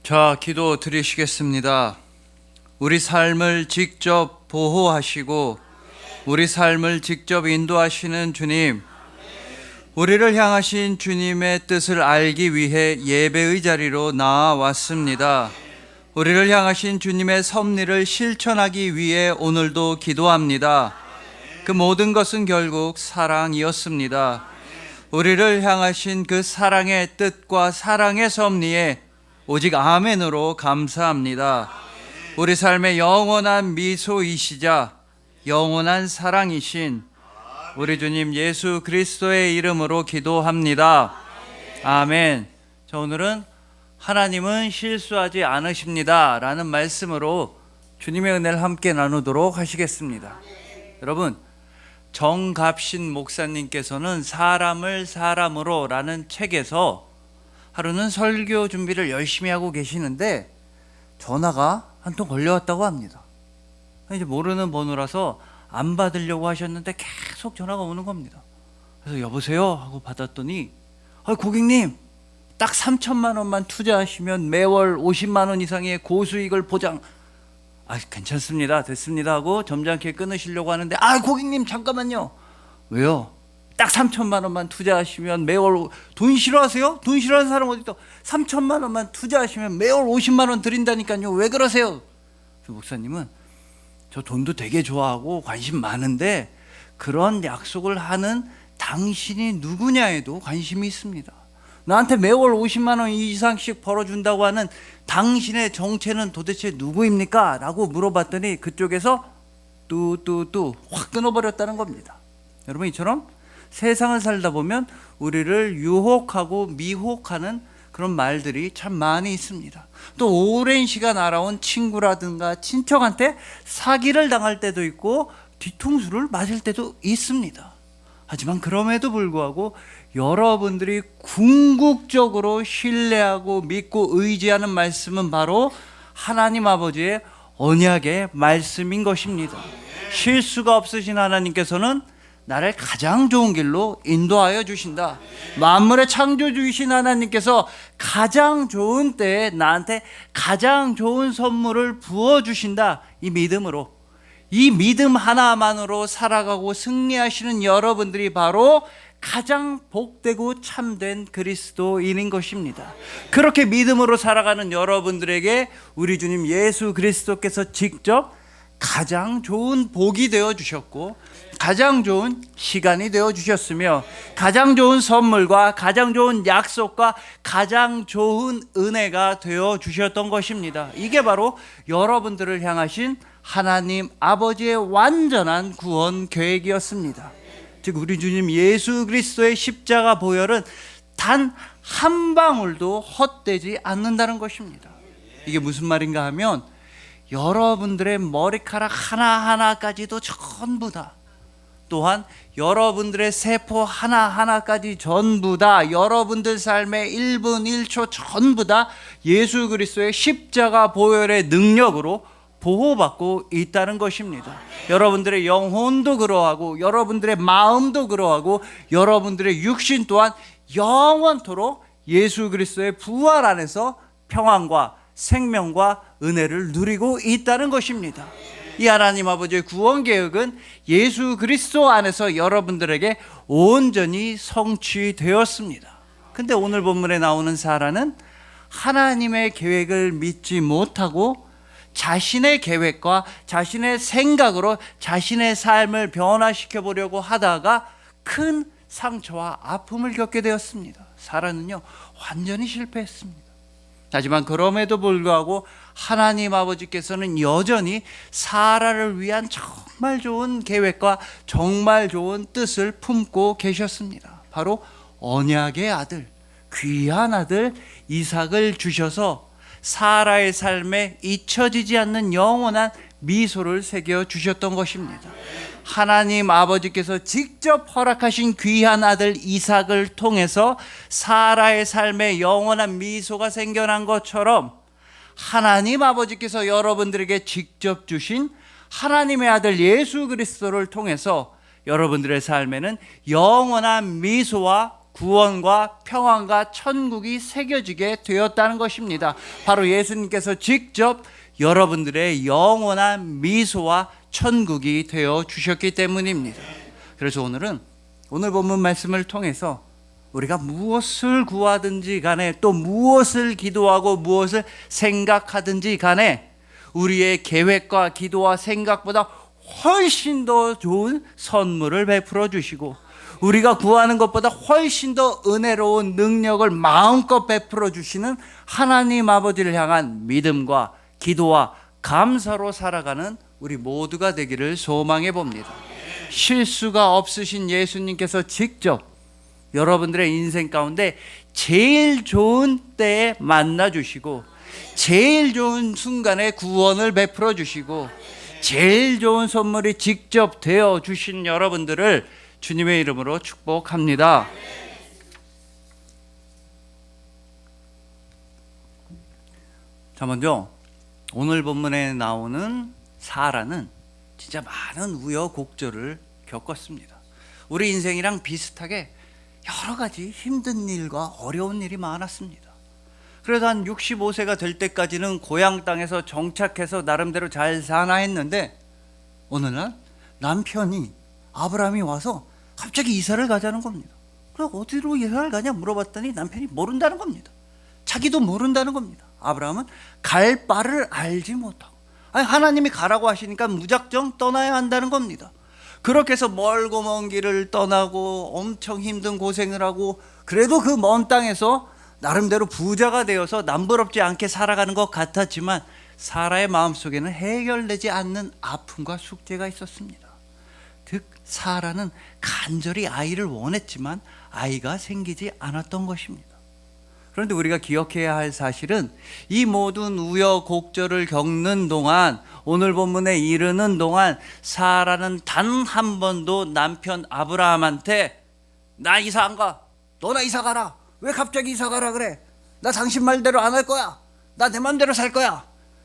자, 기도 드리시겠습니다. 우리 삶을 직접 보호하시고 우리 삶을 직접 인도하시는 주님, 우리를 향하신 주님의 뜻을 알기 위해 예배의 자리로 나아왔습니다. 우리를 향하신 주님의 섭리를 실천하기 위해 오늘도 기도합니다. 그 모든 것은 결국 사랑이었습니다. 우리를 향하신 그 사랑의 뜻과 사랑의 섭리에 오직 아멘으로 감사합니다. 우리 삶의 영원한 미소이시자 영원한 사랑이신 우리 주님 예수 그리스도의 이름으로 기도합니다. 아멘. 자, 오늘은 하나님은 실수하지 않으십니다 라는 말씀으로 주님의 은혜를 함께 나누도록 하시겠습니다. 여러분, 정갑신 목사님께서는 사람을 사람으로 라는 책에서 하루는 설교 준비를 열심히 하고 계시는데 전화가 한 통 걸려왔다고 합니다. 이제 모르는 번호라서 안 받으려고 하셨는데 계속 전화가 오는 겁니다. 그래서 여보세요 하고 받았더니 고객님, 딱 3천만 원만 투자하시면 매월 50만 원 이상의 고수익을 보장. 괜찮습니다, 됐습니다 하고 점잖게 끊으시려고 하는데 고객님 잠깐만요. 왜요? 딱 3천만 원만 투자하시면 매월. 돈 싫어하세요? 돈 싫어하는 사람 어디 있다. 3천만 원만 투자하시면 매월 50만 원 드린다니까요. 왜 그러세요? 목사님은 저 돈도 되게 좋아하고 관심 많은데 그런 약속을 하는 당신이 누구냐에도 관심이 있습니다. 나한테 매월 50만 원 이상씩 벌어준다고 하는 당신의 정체는 도대체 누구입니까? 라고 물어봤더니 그쪽에서 뚜뚜뚜 확 끊어버렸다는 겁니다. 여러분, 이처럼 세상을 살다 보면 우리를 유혹하고 미혹하는 그런 말들이 참 많이 있습니다. 또 오랜 시간 알아온 친구라든가 친척한테 사기를 당할 때도 있고 뒤통수를 맞을 때도 있습니다. 하지만 그럼에도 불구하고 여러분들이 궁극적으로 신뢰하고 믿고 의지하는 말씀은 바로 하나님 아버지의 언약의 말씀인 것입니다. 실수가 없으신 하나님께서는 나를 가장 좋은 길로 인도하여 주신다. 만물의 창조주이신 하나님께서 가장 좋은 때에 나한테 가장 좋은 선물을 부어주신다. 이 믿음으로, 이 믿음 하나만으로 살아가고 승리하시는 여러분들이 바로 가장 복되고 참된 그리스도인인 것입니다. 그렇게 믿음으로 살아가는 여러분들에게 우리 주님 예수 그리스도께서 직접 가장 좋은 복이 되어 주셨고 가장 좋은 시간이 되어 주셨으며 가장 좋은 선물과 가장 좋은 약속과 가장 좋은 은혜가 되어 주셨던 것입니다. 이게 바로 여러분들을 향하신 하나님 아버지의 완전한 구원 계획이었습니다. 즉 우리 주님 예수 그리스도의 십자가 보혈은 단 한 방울도 헛되지 않는다는 것입니다. 이게 무슨 말인가 하면 여러분들의 머리카락 하나하나까지도 전부 다, 또한 여러분들의 세포 하나하나까지 전부 다, 여러분들 삶의 1분 1초 전부 다 예수 그리스도의 십자가 보혈의 능력으로 보호받고 있다는 것입니다. 여러분들의 영혼도 그러하고 여러분들의 마음도 그러하고 여러분들의 육신 또한 영원토록 예수 그리스도의 부활 안에서 평안과 생명과 은혜를 누리고 있다는 것입니다. 이 하나님 아버지의 구원 계획은 예수 그리스도 안에서 여러분들에게 온전히 성취되었습니다. 근데 오늘 본문에 나오는 사라는 하나님의 계획을 믿지 못하고 자신의 계획과 자신의 생각으로 자신의 삶을 변화시켜 보려고 하다가 큰 상처와 아픔을 겪게 되었습니다. 사라는요, 완전히 실패했습니다. 하지만 그럼에도 불구하고 하나님 아버지께서는 여전히 사라를 위한 정말 좋은 계획과 정말 좋은 뜻을 품고 계셨습니다. 바로 언약의 아들, 귀한 아들 이삭을 주셔서 사라의 삶에 잊혀지지 않는 영원한 미소를 새겨 주셨던 것입니다. 하나님 아버지께서 직접 허락하신 귀한 아들 이삭을 통해서 사라의 삶에 영원한 미소가 생겨난 것처럼 하나님 아버지께서 여러분들에게 직접 주신 하나님의 아들 예수 그리스도를 통해서 여러분들의 삶에는 영원한 미소와 구원과 평안과 천국이 새겨지게 되었다는 것입니다. 바로 예수님께서 직접 여러분들의 영원한 미소와 천국이 되어 주셨기 때문입니다. 그래서 오늘 본문 말씀을 통해서 우리가 무엇을 구하든지 간에, 또 무엇을 기도하고 무엇을 생각하든지 간에 우리의 계획과 기도와 생각보다 훨씬 더 좋은 선물을 베풀어 주시고, 우리가 구하는 것보다 훨씬 더 은혜로운 능력을 마음껏 베풀어 주시는 하나님 아버지를 향한 믿음과 기도와 감사로 살아가는 우리 모두가 되기를 소망해 봅니다. 실수가 없으신 예수님께서 직접 여러분들의 인생 가운데 제일 좋은 때에 만나 주시고, 제일 좋은 순간에 구원을 베풀어 주시고, 제일 좋은 선물이 직접 되어 주신 여러분들을 주님의 이름으로 축복합니다. 자, 먼저 오늘 본문에 나오는 사라는 진짜 많은 우여곡절을 겪었습니다. 우리 인생이랑 비슷하게 여러 가지 힘든 일과 어려운 일이 많았습니다. 그래서 한 65세가 될 때까지는 고향 땅에서 정착해서 나름대로 잘 사나 했는데, 어느 날 남편이, 아브라함이 와서 갑자기 이사를 가자는 겁니다. 그래서 어디로 이사를 가냐 물어봤더니 남편이 모른다는 겁니다. 자기도 모른다는 겁니다. 아브라함은 갈 바를 알지 못하고, 하나님이 가라고 하시니까 무작정 떠나야 한다는 겁니다. 그렇게 해서 멀고 먼 길을 떠나고 엄청 힘든 고생을 하고, 그래도 그 먼 땅에서 나름대로 부자가 되어서 남부럽지 않게 살아가는 것 같았지만, 사라의 마음속에는 해결되지 않는 아픔과 숙제가 있었습니다. 즉 사라는 간절히 아이를 원했지만 아이가 생기지 않았던 것입니다. 그런데 우리가 기억해야 할 사실은, 이 모든 우여곡절을 겪는 동안, 오늘 본문에 이르는 동안 사라는 단 한 번도 남편 아브라함한테 나 이사 안 가, 너나 이사 가라, 왜 갑자기 이사 가라 그래, 나 당신 말대로 안 할 거야, 나 내 맘대로 살 거야,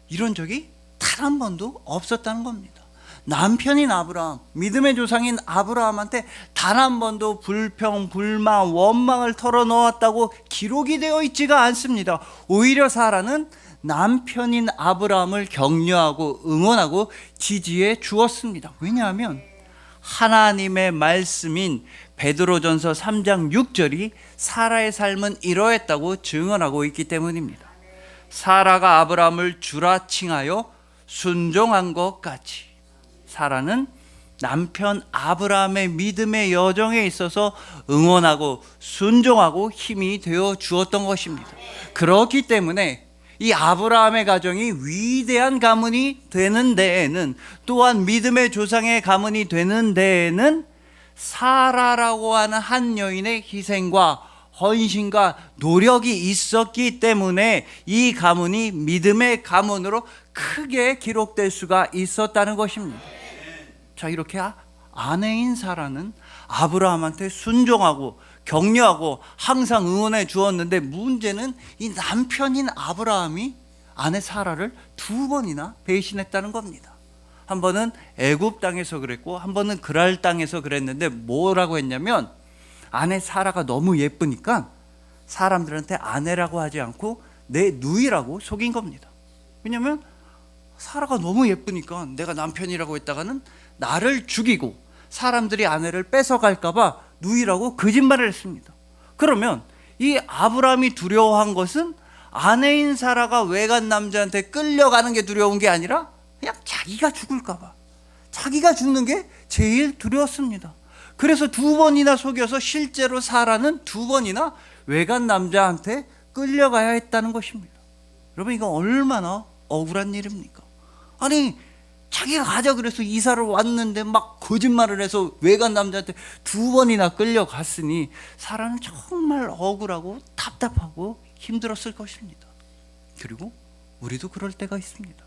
이런 적이 단 한 번도 없었다는 겁니다. 남편인 아브라함, 믿음의 조상인 아브라함한테 단 한 번도 불평, 불만, 원망을 털어놓았다고 기록이 되어 있지가 않습니다. 오히려 사라는 남편인 아브라함을 격려하고 응원하고 지지해 주었습니다. 왜냐하면 하나님의 말씀인 베드로전서 3장 6절이 사라의 삶은 이러했다고 증언하고 있기 때문입니다. 사라가 아브라함을 주라 칭하여 순종한 것 같이 사라는 남편 아브라함의 믿음의 여정에 있어서 응원하고 순종하고 힘이 되어 주었던 것입니다. 그렇기 때문에 이 아브라함의 가정이 위대한 가문이 되는 데에는, 또한 믿음의 조상의 가문이 되는 데에는 사라라고 하는 한 여인의 희생과 헌신과 노력이 있었기 때문에 이 가문이 믿음의 가문으로 크게 기록될 수가 있었다는 것입니다. 자, 이렇게 아내인 사라는 아브라함한테 순종하고 격려하고 항상 응원해 주었는데, 문제는 이 남편인 아브라함이 아내 사라를 2번이나 배신했다는 겁니다. 한 번은 애굽 땅에서 그랬고, 한 번은 그랄 땅에서 그랬는데, 뭐라고 했냐면 아내 사라가 너무 예쁘니까 사람들한테 아내라고 하지 않고 내 누이라고 속인 겁니다. 왜냐하면 사라가 너무 예쁘니까 내가 남편이라고 했다가는 나를 죽이고 사람들이 아내를 뺏어갈까 봐 누이라고 거짓말을 했습니다. 그러면 이 아브라함이 두려워한 것은 아내인 사라가 외간 남자한테 끌려가는 게 두려운 게 아니라 그냥 자기가 죽을까 봐, 자기가 죽는 게 제일 두려웠습니다. 그래서 2번이나 속여서 실제로 사라는 2번이나 외간 남자한테 끌려가야 했다는 것입니다. 여러분, 이거 얼마나 억울한 일입니까? 아니, 자기가 가자 그래서 이사를 왔는데 막 거짓말을 해서 외간 남자한테 2번이나 끌려갔으니 사라는 정말 억울하고 답답하고 힘들었을 것입니다. 그리고 우리도 그럴 때가 있습니다.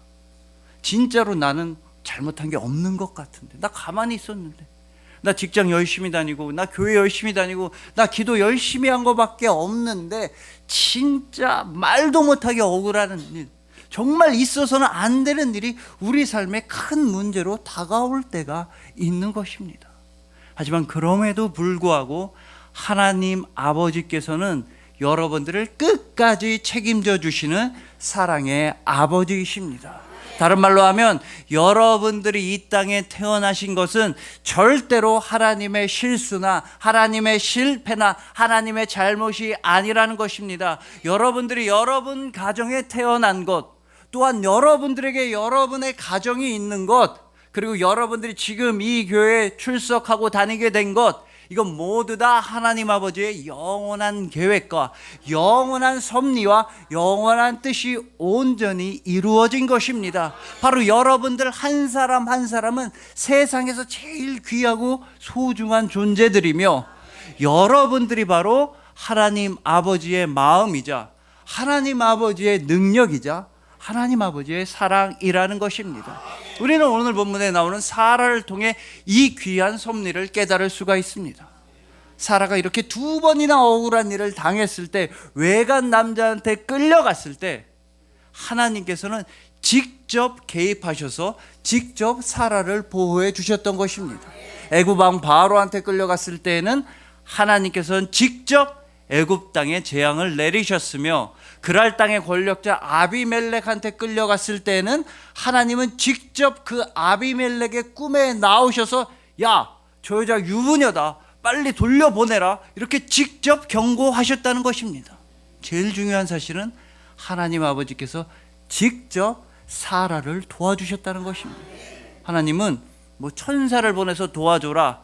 진짜로 나는 잘못한 게 없는 것 같은데, 나 가만히 있었는데, 나 직장 열심히 다니고, 나 교회 열심히 다니고, 나 기도 열심히 한 것밖에 없는데, 진짜 말도 못하게 억울한 일, 정말 있어서는 안 되는 일이 우리 삶에 큰 문제로 다가올 때가 있는 것입니다. 하지만 그럼에도 불구하고 하나님 아버지께서는 여러분들을 끝까지 책임져 주시는 사랑의 아버지이십니다. 다른 말로 하면 여러분들이 이 땅에 태어나신 것은 절대로 하나님의 실수나 하나님의 실패나 하나님의 잘못이 아니라는 것입니다. 여러분들이 여러분 가정에 태어난 것, 또한 여러분들에게 여러분의 가정이 있는 것, 그리고 여러분들이 지금 이 교회에 출석하고 다니게 된 것, 이건 모두 다 하나님 아버지의 영원한 계획과 영원한 섭리와 영원한 뜻이 온전히 이루어진 것입니다. 바로 여러분들 한 사람 한 사람은 세상에서 제일 귀하고 소중한 존재들이며, 여러분들이 바로 하나님 아버지의 마음이자 하나님 아버지의 능력이자 하나님 아버지의 사랑이라는 것입니다. 우리는 오늘 본문에 나오는 사라를 통해 이 귀한 섭리를 깨달을 수가 있습니다. 사라가 이렇게 두 번이나 억울한 일을 당했을 때, 외간 남자한테 끌려갔을 때 하나님께서는 직접 개입하셔서 직접 사라를 보호해 주셨던 것입니다. 애굽 왕 바로한테 끌려갔을 때에는 하나님께서는 직접 애굽 땅에 재앙을 내리셨으며, 그랄 땅의 권력자 아비멜렉한테 끌려갔을 때는 하나님은 직접 그 아비멜렉의 꿈에 나오셔서 야, 저 여자 유부녀다, 빨리 돌려보내라, 이렇게 직접 경고하셨다는 것입니다. 제일 중요한 사실은 하나님 아버지께서 직접 사라를 도와주셨다는 것입니다. 하나님은 뭐 천사를 보내서 도와줘라,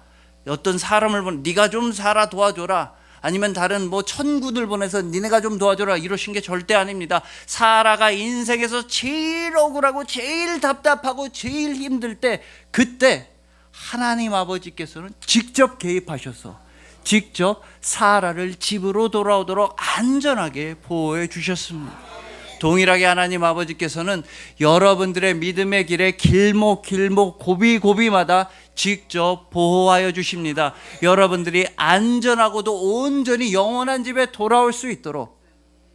어떤 사람을 보내 네가 좀 사라 도와줘라, 아니면 다른 뭐 천군을 보내서 니네가 좀 도와줘라, 이러신 게 절대 아닙니다. 사라가 인생에서 제일 억울하고 제일 답답하고 제일 힘들 때, 그때 하나님 아버지께서는 직접 개입하셔서 직접 사라를 집으로 돌아오도록 안전하게 보호해 주셨습니다. 동일하게 하나님 아버지께서는 여러분들의 믿음의 길에 길목 고비마다 직접 보호하여 주십니다. 여러분들이 안전하고도 온전히 영원한 집에 돌아올 수 있도록,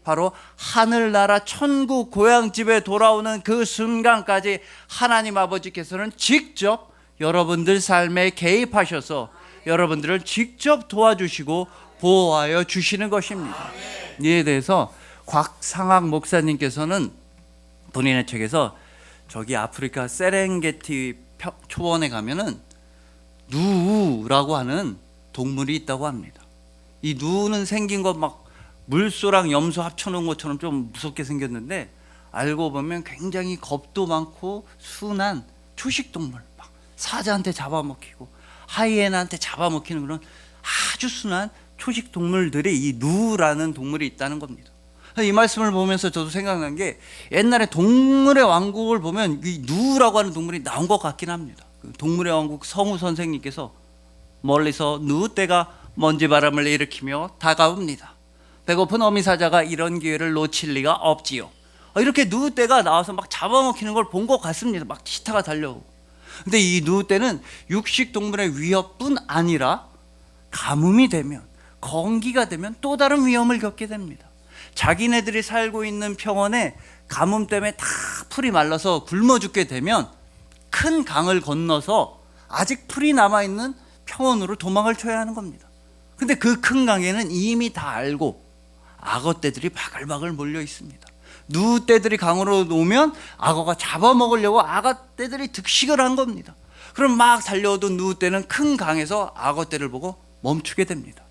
바로 하늘나라 천국 고향집에 돌아오는 그 순간까지 하나님 아버지께서는 직접 여러분들 삶에 개입하셔서 여러분들을 직접 도와주시고 보호하여 주시는 것입니다. 이에 대해서 곽상학 목사님께서는 본인의 책에서 저기 아프리카 세렝게티 초원에 가면은 누우라고 하는 동물이 있다고 합니다. 이 누우는 생긴 것 막 물소랑 염소 합쳐놓은 것처럼 좀 무섭게 생겼는데, 알고 보면 굉장히 겁도 많고 순한 초식동물, 막 사자한테 잡아먹히고 하이에나한테 잡아먹히는 그런 아주 순한 초식동물들이 이 누우라는 동물이 있다는 겁니다. 이 말씀을 보면서 저도 생각난 게, 옛날에 동물의 왕국을 보면 이 누우라고 하는 동물이 나온 것 같긴 합니다. 그 동물의 왕국 성우 선생님께서 멀리서 누우떼가 먼지바람을 일으키며 다가옵니다. 배고픈 어미사자가 이런 기회를 놓칠 리가 없지요. 이렇게 누우떼가 나와서 막 잡아먹히는 걸 본 것 같습니다. 막 치타가 달려오고. 근데 이 누우떼는 육식 동물의 위협뿐 아니라 가뭄이 되면, 건기가 되면 또 다른 위험을 겪게 됩니다. 자기네들이 살고 있는 평원에 가뭄 때문에 다 풀이 말라서 굶어 죽게 되면 큰 강을 건너서 아직 풀이 남아있는 평원으로 도망을 쳐야 하는 겁니다. 근데 그 큰 강에는 이미 다 알고 악어떼들이 바글바글 몰려 있습니다. 누우떼들이 강으로 오면 악어가 잡아먹으려고 악어떼들이 득식을 한 겁니다. 그럼 막 달려오던 누우떼는 큰 강에서 악어떼를 보고 멈추게 됩니다.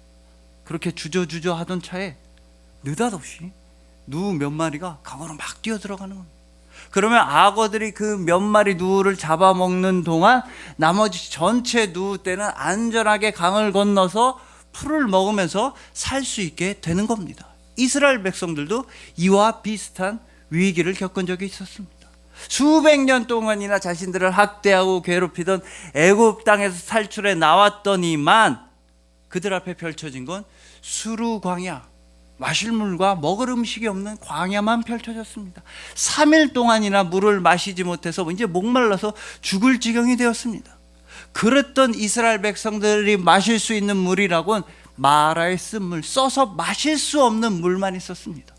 그렇게 주저주저 하던 차에 느닷없이 누우 몇 마리가 강으로 막 뛰어 들어가는 겁니다. 그러면 악어들이 그 몇 마리 누우를 잡아먹는 동안 나머지 전체 누우떼는 안전하게 강을 건너서 풀을 먹으면서 살 수 있게 되는 겁니다. 이스라엘 백성들도 이와 비슷한 위기를 겪은 적이 있었습니다. 수백 년 동안이나 자신들을 학대하고 괴롭히던 애굽 땅에서 탈출해 나왔더니만 그들 앞에 펼쳐진 건 수루 광야, 마실 물과 먹을 음식이 없는 광야만 펼쳐졌습니다. 3일 동안이나 물을 마시지 못해서 이제 목말라서 죽을 지경이 되었습니다. 그랬던 이스라엘 백성들이 마실 수 있는 물이라곤 마라의 쓴물, 써서 마실 수 없는 물만 있었습니다.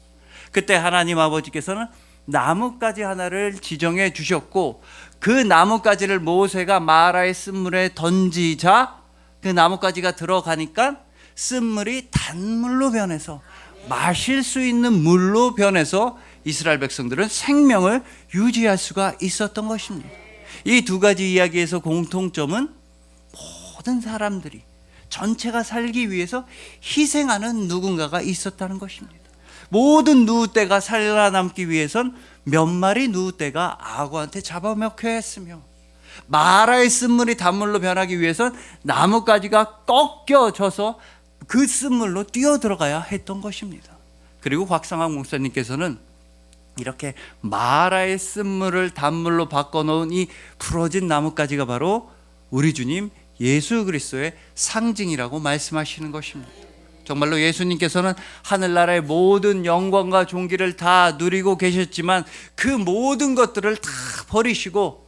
그때 하나님 아버지께서는 나뭇가지 하나를 지정해 주셨고, 그 나뭇가지를 모세가 마라의 쓴물에 던지자 그 나뭇가지가 들어가니까 쓴물이 단물로 변해서 마실 수 있는 물로 변해서 이스라엘 백성들은 생명을 유지할 수가 있었던 것입니다. 이 두 가지 이야기에서 공통점은 모든 사람들이 전체가 살기 위해서 희생하는 누군가가 있었다는 것입니다. 모든 누우떼가 살아남기 위해선 몇 마리 누우떼가 악어한테 잡아먹혀야 했으며, 마라의 쓴물이 단물로 변하기 위해선 나뭇가지가 꺾여져서 그 쓴물로 뛰어들어가야 했던 것입니다. 그리고 곽상학 목사님께서는 이렇게 마라의 쓴물을 단물로 바꿔놓은 이 부러진 나뭇가지가 바로 우리 주님 예수 그리스도의 상징이라고 말씀하시는 것입니다. 정말로 예수님께서는 하늘나라의 모든 영광과 존귀를 다 누리고 계셨지만 그 모든 것들을 다 버리시고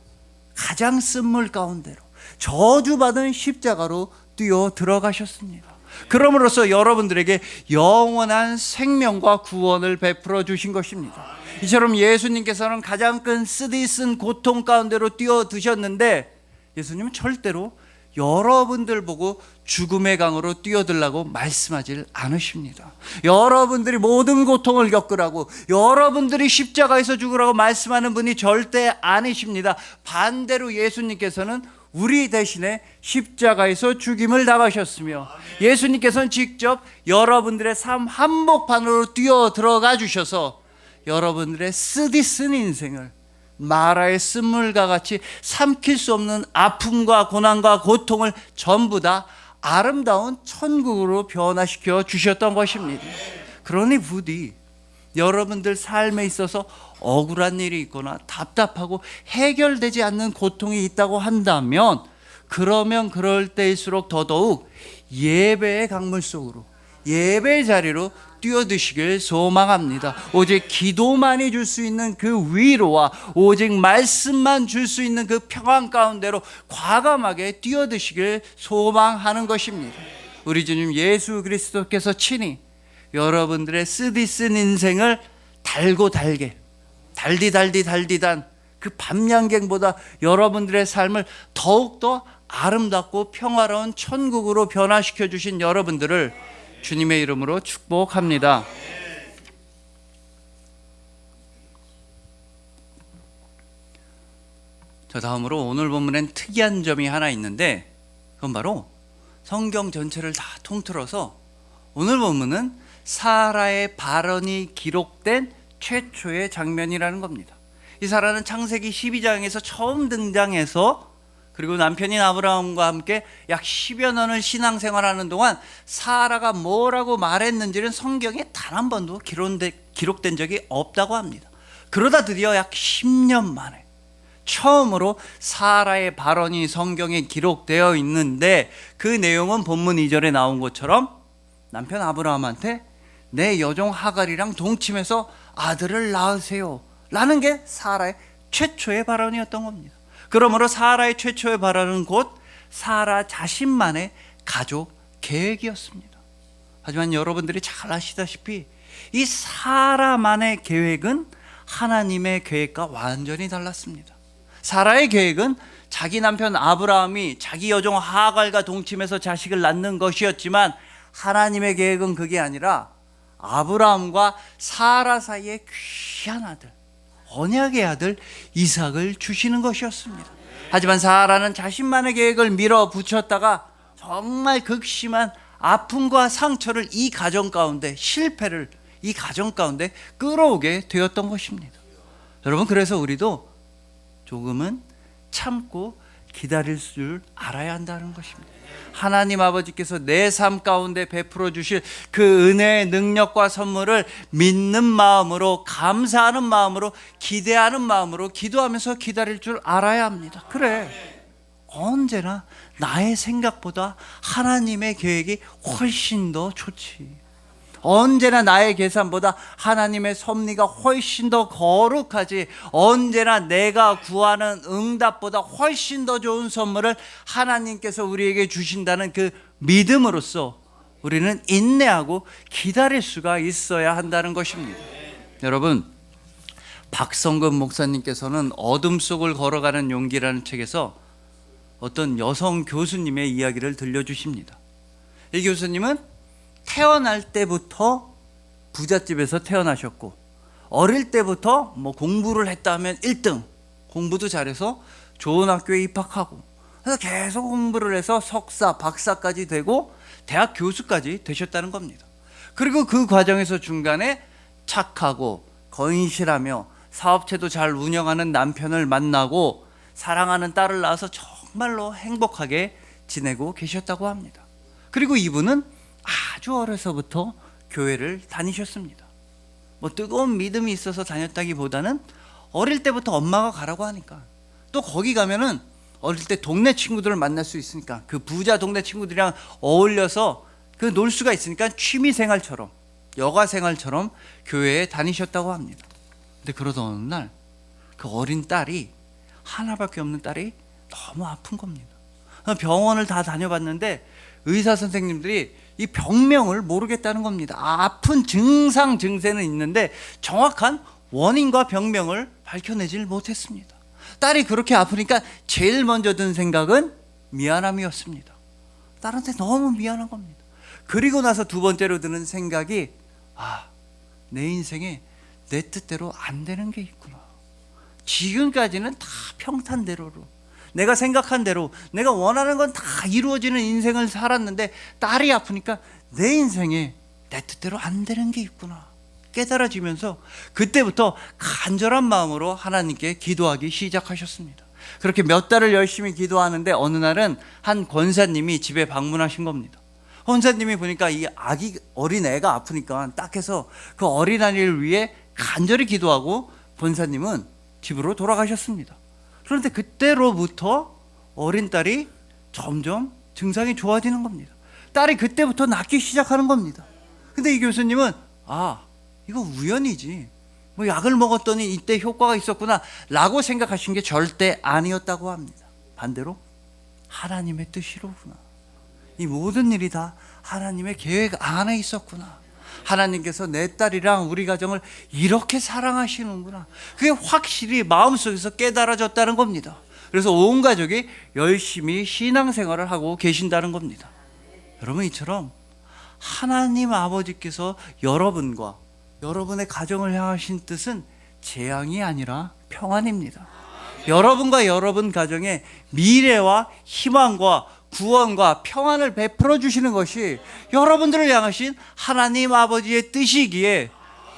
가장 쓴물 가운데로 저주받은 십자가로 뛰어 들어가셨습니다. 그럼으로써 여러분들에게 영원한 생명과 구원을 베풀어 주신 것입니다. 이처럼 예수님께서는 가장 큰 쓰디쓴 고통 가운데로 뛰어드셨는데 예수님은 절대로 여러분들 보고 죽음의 강으로 뛰어들라고 말씀하지 않으십니다. 여러분들이 모든 고통을 겪으라고, 여러분들이 십자가에서 죽으라고 말씀하는 분이 절대 아니십니다. 반대로 예수님께서는 우리 대신에 십자가에서 죽임을 당하셨으며, 예수님께서는 직접 여러분들의 삶 한복판으로 뛰어 들어가 주셔서 여러분들의 쓰디쓴 인생을 마라의 쓴물과 같이 삼킬 수 없는 아픔과 고난과 고통을 전부 다 아름다운 천국으로 변화시켜 주셨던 것입니다. 그러니 부디 여러분들 삶에 있어서 억울한 일이 있거나 답답하고 해결되지 않는 고통이 있다고 한다면, 그러면 그럴 때일수록 더더욱 예배의 강물 속으로, 예배의 자리로 뛰어드시길 소망합니다. 오직 기도만이 줄 수 있는 그 위로와 오직 말씀만 줄 수 있는 그 평안 가운데로 과감하게 뛰어드시길 소망하는 것입니다. 우리 주님 예수 그리스도께서 친히 여러분들의 쓰디쓴 인생을 달고 달디단 그 밤양갱보다 여러분들의 삶을 더욱더 아름답고 평화로운 천국으로 변화시켜 주신 여러분들을 주님의 이름으로 축복합니다. 자, 다음으로 오늘 본문엔 특이한 점이 하나 있는데, 그건 바로 성경 전체를 다 통틀어서 오늘 본문은 사라의 발언이 기록된 최초의 장면이라는 겁니다. 이 사라는 창세기 12장에서 처음 등장해서, 그리고 남편인 아브라함과 함께 약 10여 년을 신앙생활하는 동안 사라가 뭐라고 말했는지는 성경에 단 한 번도 기록된 적이 없다고 합니다. 그러다 드디어 약 10년 만에 처음으로 사라의 발언이 성경에 기록되어 있는데, 그 내용은 본문 2절에 나온 것처럼 남편 아브라함한테 내 여종 하갈이랑 동침해서 아들을 낳으세요 라는 게 사라의 최초의 발언이었던 겁니다. 그러므로 사라의 최초의 발언은 곧 사라 자신만의 가족 계획이었습니다. 하지만 여러분들이 잘 아시다시피 이 사라만의 계획은 하나님의 계획과 완전히 달랐습니다. 사라의 계획은 자기 남편 아브라함이 자기 여종 하갈과 동침해서 자식을 낳는 것이었지만, 하나님의 계획은 그게 아니라 아브라함과 사라 사이에 귀한 아들, 언약의 아들 이삭을 주시는 것이었습니다. 하지만 사라는 자신만의 계획을 밀어붙였다가 정말 극심한 아픔과 상처를 이 가정 가운데, 실패를 이 가정 가운데 끌어오게 되었던 것입니다. 여러분, 그래서 우리도 조금은 참고 기다릴 줄 알아야 한다는 것입니다. 하나님 아버지께서 내 삶 가운데 베풀어 주실 그 은혜의 능력과 선물을 믿는 마음으로, 감사하는 마음으로, 기대하는 마음으로 기도하면서 기다릴 줄 알아야 합니다. 그래, 언제나 나의 생각보다 하나님의 계획이 훨씬 더 좋지. 언제나 나의 계산보다 하나님의 섭리가 훨씬 더 거룩하지. 언제나 내가 구하는 응답보다 훨씬 더 좋은 선물을 하나님께서 우리에게 주신다는 그 믿음으로써 우리는 인내하고 기다릴 수가 있어야 한다는 것입니다. 여러분, 박성근 목사님께서는 어둠 속을 걸어가는 용기라는 책에서 어떤 여성 교수님의 이야기를 들려주십니다. 이 교수님은 태어날 때부터 부잣집에서 태어나셨고 어릴 때부터 뭐 공부를 했다 하면 1등, 공부도 잘해서 좋은 학교에 입학하고 그래서 계속 공부를 해서 석사, 박사까지 되고 대학 교수까지 되셨다는 겁니다. 그리고 그 과정에서 중간에 착하고 건실하며 사업체도 잘 운영하는 남편을 만나고 사랑하는 딸을 낳아서 정말로 행복하게 지내고 계셨다고 합니다. 그리고 이분은 아주 어려서부터 교회를 다니셨습니다. 뭐 뜨거운 믿음이 있어서 다녔다기보다는 어릴 때부터 엄마가 가라고 하니까, 또 거기 가면은 어릴 때 동네 친구들을 만날 수 있으니까 그 부자 동네 친구들이랑 어울려서 그 놀 수가 있으니까 취미 생활처럼, 여가 생활처럼 교회에 다니셨다고 합니다. 근데 그러던 어느 날 그 어린 딸이, 하나밖에 없는 딸이 너무 아픈 겁니다. 병원을 다 다녀봤는데 의사 선생님들이 이 병명을 모르겠다는 겁니다. 아픈 증상, 증세는 있는데 정확한 원인과 병명을 밝혀내질 못했습니다. 딸이 그렇게 아프니까 제일 먼저 든 생각은 미안함이었습니다. 딸한테 너무 미안한 겁니다. 그리고 나서 두 번째로 드는 생각이, 내 인생에 내 뜻대로 안 되는 게 있구나. 지금까지는 다 평탄대로로, 내가 생각한 대로, 내가 원하는 건 다 이루어지는 인생을 살았는데 딸이 아프니까 내 인생에 내 뜻대로 안 되는 게 있구나 깨달아지면서 그때부터 간절한 마음으로 하나님께 기도하기 시작하셨습니다. 그렇게 몇 달을 열심히 기도하는데 어느 날은 한 권사님이 집에 방문하신 겁니다. 권사님이 보니까 이 아기, 어린애가 아프니까 딱 해서 그 어린아이를 위해 간절히 기도하고 권사님은 집으로 돌아가셨습니다. 그런데 그때로부터 어린 딸이 점점 증상이 좋아지는 겁니다. 딸이 그때부터 낫기 시작하는 겁니다. 근데 이 교수님은 이거 우연이지, 뭐 약을 먹었더니 이때 효과가 있었구나 라고 생각하신 게 절대 아니었다고 합니다. 반대로 하나님의 뜻이로구나, 이 모든 일이 다 하나님의 계획 안에 있었구나, 하나님께서 내 딸이랑 우리 가정을 이렇게 사랑하시는구나, 그게 확실히 마음속에서 깨달아졌다는 겁니다. 그래서 온 가족이 열심히 신앙생활을 하고 계신다는 겁니다. 여러분, 이처럼 하나님 아버지께서 여러분과 여러분의 가정을 향하신 뜻은 재앙이 아니라 평안입니다. 여러분과 여러분 가정에 미래와 희망과 구원과 평안을 베풀어 주시는 것이 여러분들을 향하신 하나님 아버지의 뜻이기에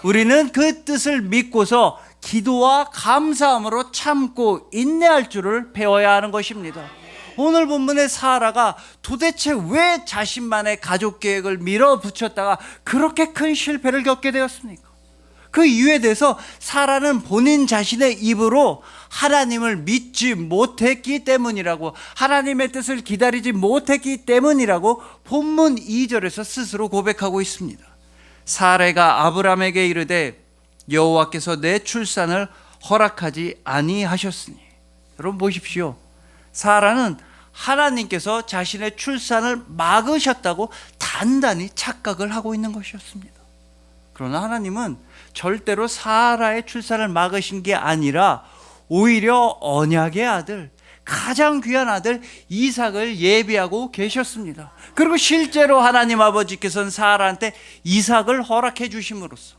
우리는 그 뜻을 믿고서 기도와 감사함으로 참고 인내할 줄을 배워야 하는 것입니다. 오늘 본문의 사라가 도대체 왜 자신만의 가족 계획을 밀어붙였다가 그렇게 큰 실패를 겪게 되었습니까? 그 이유에 대해서 사라는 본인 자신의 입으로 하나님을 믿지 못했기 때문이라고, 하나님의 뜻을 기다리지 못했기 때문이라고 본문 2절에서 스스로 고백하고 있습니다. 사라가 아브라함에게 이르되 여호와께서 내 출산을 허락하지 아니하셨으니. 여러분 보십시오. 사라는 하나님께서 자신의 출산을 막으셨다고 단단히 착각을 하고 있는 것이었습니다. 그러나 하나님은 절대로 사라의 출산을 막으신 게 아니라 오히려 언약의 아들, 가장 귀한 아들 이삭을 예비하고 계셨습니다. 그리고 실제로 하나님 아버지께서는 사라한테 이삭을 허락해 주심으로써,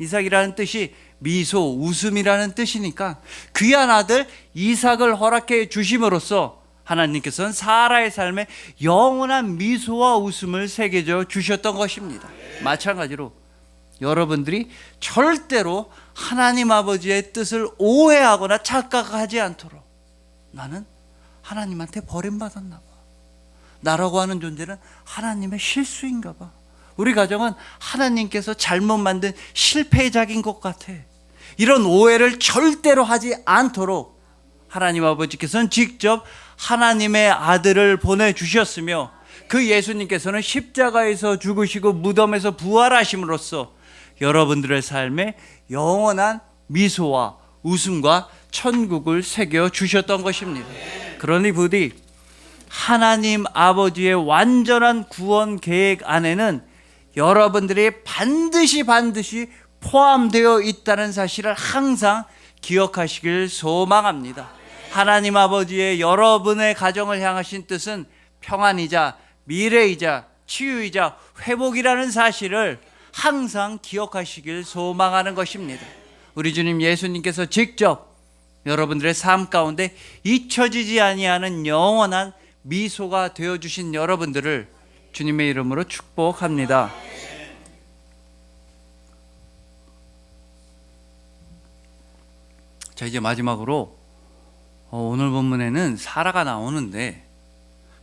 이삭이라는 뜻이 미소, 웃음이라는 뜻이니까 귀한 아들 이삭을 허락해 주심으로써 하나님께서는 사라의 삶에 영원한 미소와 웃음을 새겨져 주셨던 것입니다. 마찬가지로 여러분들이 절대로 하나님 아버지의 뜻을 오해하거나 착각하지 않도록, 나는 하나님한테 버림받았나 봐, 나라고 하는 존재는 하나님의 실수인가 봐, 우리 가정은 하나님께서 잘못 만든 실패작인 것 같아, 이런 오해를 절대로 하지 않도록 하나님 아버지께서는 직접 하나님의 아들을 보내주셨으며 그 예수님께서는 십자가에서 죽으시고 무덤에서 부활하심으로써 여러분들의 삶에 영원한 미소와 웃음과 천국을 새겨 주셨던 것입니다. 그러니 부디 하나님 아버지의 완전한 구원 계획 안에는 여러분들이 반드시 포함되어 있다는 사실을 항상 기억하시길 소망합니다. 하나님 아버지의 여러분의 가정을 향하신 뜻은 평안이자 미래이자 치유이자 회복이라는 사실을 항상 기억하시길 소망하는 것입니다. 우리 주님 예수님께서 직접 여러분들의 삶 가운데 잊혀지지 아니하는 영원한 미소가 되어주신 여러분들을 주님의 이름으로 축복합니다. 자, 이제 마지막으로 오늘 본문에는 사라가 나오는데,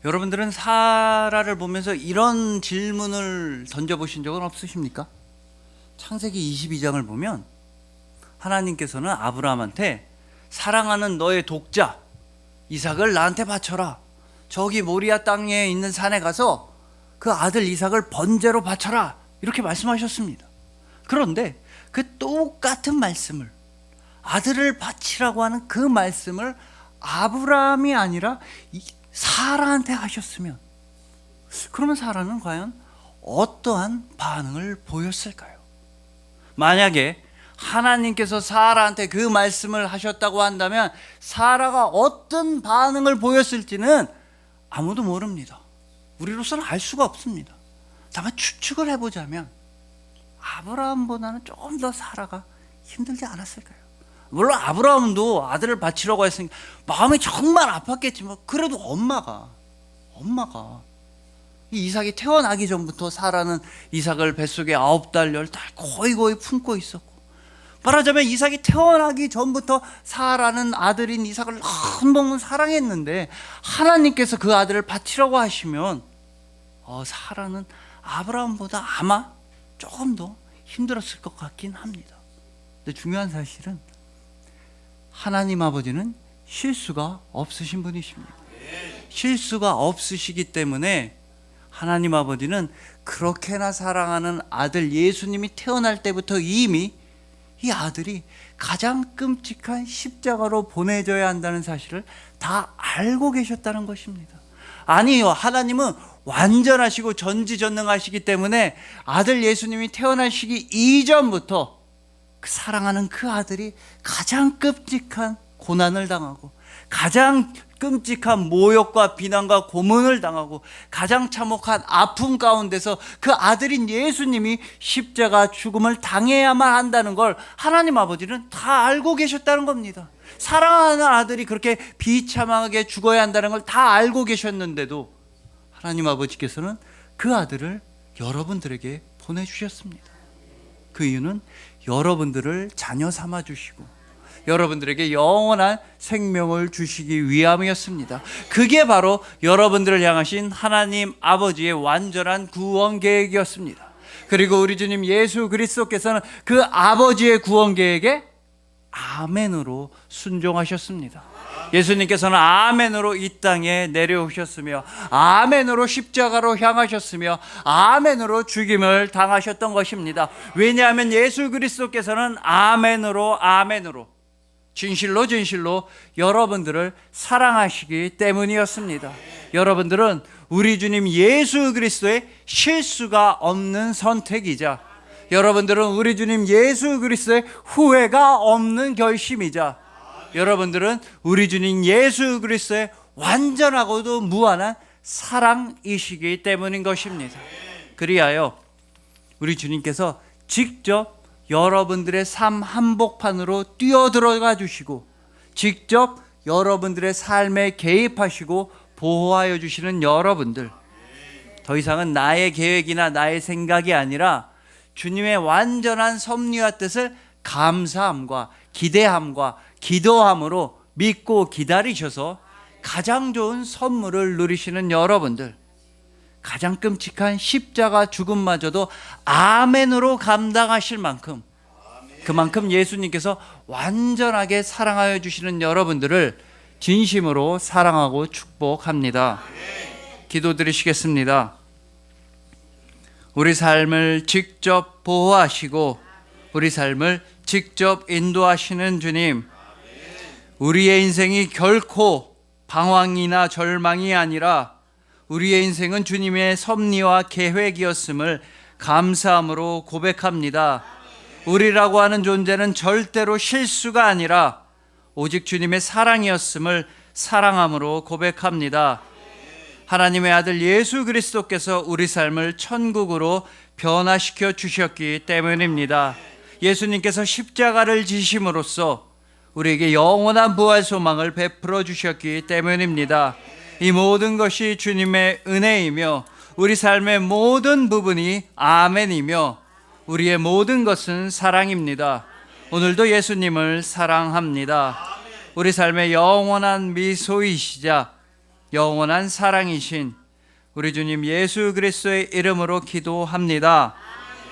여러분들은 사라를 보면서 이런 질문을 던져보신 적은 없으십니까? 창세기 22장을 보면 하나님께서는 아브라함한테 사랑하는 너의 독자 이삭을 나한테 바쳐라, 저기 모리아 땅에 있는 산에 가서 그 아들 이삭을 번제로 바쳐라, 이렇게 말씀하셨습니다. 그런데 그 똑같은 말씀을, 아들을 바치라고 하는 그 말씀을 아브라함이 아니라 사라한테 하셨으면, 그러면 사라는 과연 어떠한 반응을 보였을까요? 만약에 하나님께서 사라한테 그 말씀을 하셨다고 한다면 사라가 어떤 반응을 보였을지는 아무도 모릅니다. 우리로서는 알 수가 없습니다. 다만 추측을 해보자면 아브라함보다는 조금 더 사라가 힘들지 않았을까요? 물론 아브라함도 아들을 바치려고 했으니까 마음이 정말 아팠겠지만, 그래도 엄마가 이삭이 태어나기 전부터 사라는 이삭을 뱃속에 9달 10달 거의 품고 있었고, 말하자면 이삭이 태어나기 전부터 사라는 아들인 이삭을 너무 사랑했는데, 하나님께서 그 아들을 바치라고 하시면 사라는 아브라함보다 아마 조금 더 힘들었을 것 같긴 합니다. 근데 중요한 사실은 하나님 아버지는 실수가 없으신 분이십니다. 실수가 없으시기 때문에 하나님 아버지는 그렇게나 사랑하는 아들 예수님이 태어날 때부터 이미 이 아들이 가장 끔찍한 십자가로 보내져야 한다는 사실을 다 알고 계셨다는 것입니다. 아니요, 하나님은 완전하시고 전지전능하시기 때문에 아들 예수님이 태어나시기 이전부터 사랑하는 그 아들이 가장 끔찍한 고난을 당하고, 가장 끔찍한 모욕과 비난과 고문을 당하고, 가장 참혹한 아픔 가운데서 그 아들인 예수님이 십자가 죽음을 당해야만 한다는 걸 하나님 아버지는 다 알고 계셨다는 겁니다. 사랑하는 아들이 그렇게 비참하게 죽어야 한다는 걸 다 알고 계셨는데도 하나님 아버지께서는 그 아들을 여러분들에게 보내주셨습니다. 그 이유는 여러분들을 자녀 삼아 주시고 여러분들에게 영원한 생명을 주시기 위함이었습니다. 그게 바로 여러분들을 향하신 하나님 아버지의 완전한 구원 계획이었습니다. 그리고 우리 주님 예수 그리스도께서는 그 아버지의 구원 계획에 아멘으로 순종하셨습니다. 예수님께서는 아멘으로 이 땅에 내려오셨으며, 아멘으로 십자가로 향하셨으며, 아멘으로 죽임을 당하셨던 것입니다. 왜냐하면 예수 그리스도께서는 아멘으로 진실로 여러분들을 사랑하시기 때문이었습니다. 여러분들은 우리 주님 예수 그리스도의 실수가 없는 선택이자, 여러분들은 우리 주님 예수 그리스도의 후회가 없는 결심이자, 여러분들은 우리 주님 예수 그리스도의 완전하고도 무한한 사랑이시기 때문인 것입니다. 그리하여 우리 주님께서 직접 여러분들의 삶 한복판으로 뛰어들어가 주시고, 직접 여러분들의 삶에 개입하시고 보호하여 주시는 여러분들, 더 이상은 나의 계획이나 나의 생각이 아니라 주님의 완전한 섭리와 뜻을 감사함과 기대함과 기도함으로 믿고 기다리셔서 가장 좋은 선물을 누리시는 여러분들, 가장 끔찍한 십자가 죽음마저도 아멘으로 감당하실 만큼, 그만큼 예수님께서 완전하게 사랑하여 주시는 여러분들을 진심으로 사랑하고 축복합니다. 기도드리시겠습니다. 우리 삶을 직접 보호하시고 우리 삶을 직접 인도하시는 주님, 우리의 인생이 결코 방황이나 절망이 아니라 우리의 인생은 주님의 섭리와 계획이었음을 감사함으로 고백합니다. 우리라고 하는 존재는 절대로 실수가 아니라 오직 주님의 사랑이었음을 사랑함으로 고백합니다. 하나님의 아들 예수 그리스도께서 우리 삶을 천국으로 변화시켜 주셨기 때문입니다. 예수님께서 십자가를 지심으로써 우리에게 영원한 부활 소망을 베풀어 주셨기 때문입니다. 이 모든 것이 주님의 은혜이며 우리 삶의 모든 부분이 아멘이며 우리의 모든 것은 사랑입니다. 오늘도 예수님을 사랑합니다. 우리 삶의 영원한 미소이시자 영원한 사랑이신 우리 주님 예수 그리스도의 이름으로 기도합니다.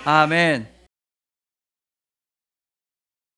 아멘.